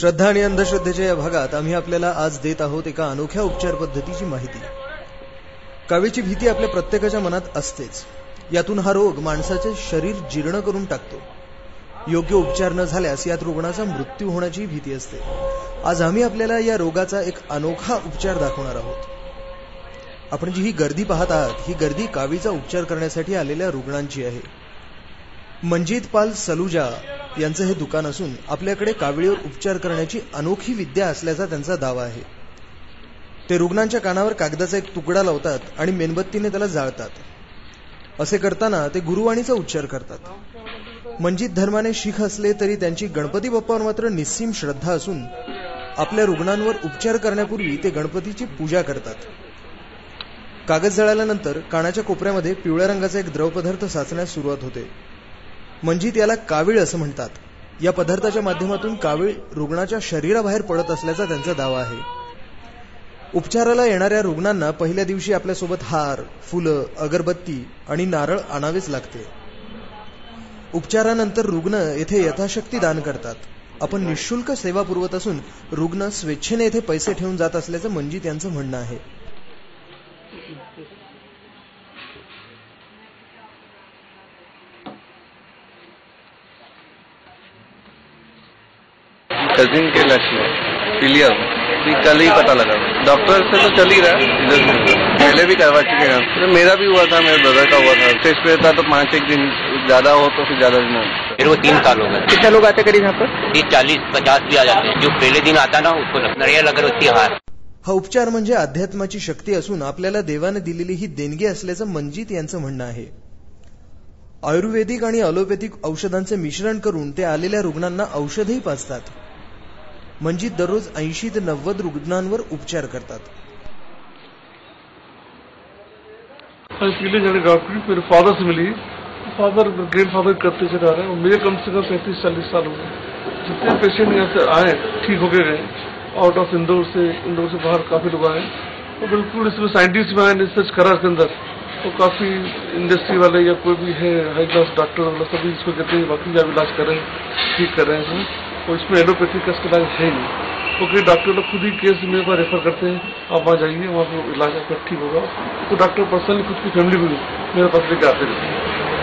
श्रद्धा आणि अंधश्रद्धेच्या या भागात आम्ही आपल्याला आज देत आहोत एका अनोख्या उपचार पद्धतीची माहिती। कावीळची भीती आपल्या प्रत्येकाच्या मनात असतेच। यातून हा रोग माणसाचे शरीर जीर्ण करून टाकतो। योग्य उपचार न झाल्यास यात रुग्णाचा मृत्यू होण्याची भीती असते। आज आम्ही आपल्याला या रोगाचा एक अनोखा उपचार दाखवणार आहोत। आपण जी ही गर्दी पाहत आहात ही गर्दी कावीळचा उपचार करण्यासाठी आलेल्या रुग्णांची आहे। मंजित पाल सलुजा यांचं हे दुकान असून आपल्याकडे कावीळीवर उपचार करण्याची अनोखी विद्या असल्याचा त्यांचा दावा आहे। ते रुग्णांच्या कानावर कागदाचा एक तुकडा लावतात आणि मेणबत्तीने त्याला जाळतात। असे करताना ते गुरुवाणीचा उच्चार करतात। मंजित धर्माने शीख असले तरी त्यांची गणपती बाप्पावर मात्र निस्सीम श्रद्धा असून आपल्या रुग्णांवर उपचार करण्यापूर्वी ते गणपतीची पूजा करतात। कागद जळाल्यानंतर कानाच्या कोपऱ्यामध्ये पिवळ्या रंगाचा एक द्रवपदार्थ साचण्यास सुरुवात होते। मंजित याला कावीळ असं म्हणतात। या पदार्थाच्या माध्यमातून कावीळ रुग्णाच्या शरीराबाहेर पडत असल्याचा त्यांचा दावा आहे। उपचाराला येणाऱ्या रुग्णांना पहिल्या दिवशी आपल्यासोबत हार, फुलं, अगरबत्ती आणि नारळ आणावेच लागते। उपचारानंतर रुग्ण येथे यथाशक्ती दान करतात। आपण निःशुल्क सेवा पुरवत असून रुग्ण स्वेच्छेने येथे पैसे ठेवून जात असल्याचं मंजित यांचं म्हणणं आहे। कजिन के लक्ष्य क्लियर कल ही पता लगा। डॉक्टर से तो चल ही रहा है, इधर से पहले भी करवा चुके हैं। मेरा भी हुआ था, मेरे ब्रदर का हुआ था। टेस्ट पे था तो 5-1 दिन ज्यादा हो तो फिर ज्यादा दिन हो। फिर वो 3 साल हो गए। कितने लोग आते करीब यहाँ पर? 30-40-50 भी आ जाते हैं। जो पहले दिन आता ना उसको नरिया लगा होती हार। हा उपचार म्हणजे अध्यात्माची शक्ती असून आपल्याला देवाने दिलेली ही देणगी असल्याचं मंजित यांचं म्हणणं आहे। आयुर्वेदिक आणि अलोपॅथिक औषधांचे मिश्रण करून ते आलेल्या रुग्णांना औषधही पाजतात। मंजित दररोज 80 ते 90 रुग्णांवर उपचार करतात। डॉक्टरी मेरे फादर से मिली। फादर ग्रैंड फादर करते चले आ रहे हैं। मेरे कम से कम 35-40 साल हो गए। जितने पेशेंट यहाँ से आए ठीक होके गए। आउट ऑफ इंदौर से बाहर काफी लोग आए। तो बिल्कुल इसमें साइंटिस्ट में आए, रिसर्च करा इसके अंदर तो काफी इंडस्ट्री वाले या कोई भी है हाई क्लास डॉक्टर वाला सभी इसको कहते हैं बाकी का इलाज कर रहे हैं, ठीक कर रहे हैं इसमें। और इसमें एलोपैथिक का इलाज है ही नहीं। तो कई डॉक्टर लोग खुद ही केस मेरे पास रेफर करते हैं, आप वहाँ जाइए, वहाँ पर इलाज आपका ठीक होगा। तो डॉक्टर पर्सनली खुद की फैमिली भी मेरे पास लेके आते रहते हैं।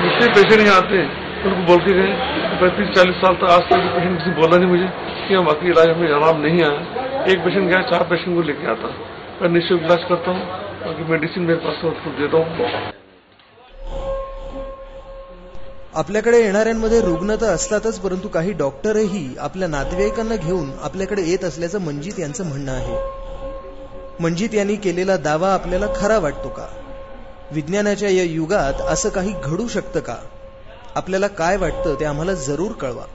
जितने पेशेंट यहाँ आते हैं उनको बोल के गए 35-40 साल तक आज तक पेशेंट किसी बोला नहीं मुझे कि हम बाकी इलाज हमें आराम नहीं आया। एक पेशेंट गया 4 पेशेंट को लेके आता। मैं निःशुल्क इलाज करता हूँ, बाकी मेडिसिन मेरे पास उसको देता हूँ। आपल्याकडे येणाऱ्यांमध्ये रुग्ण तर असतातच, परंतु काही डॉक्टरही आपल्या नातेवाईकांना घेऊन आपल्याकडे येत असल्याचं मंजित यांचं म्हणणं आहे। मंजित यांनी केलेला दावा आपल्याला खरा वाटतो का? विज्ञानाच्या या युगात असं काही घडू शकतं का? आपल्याला काय वाटतं ते आम्हाला जरूर कळवा।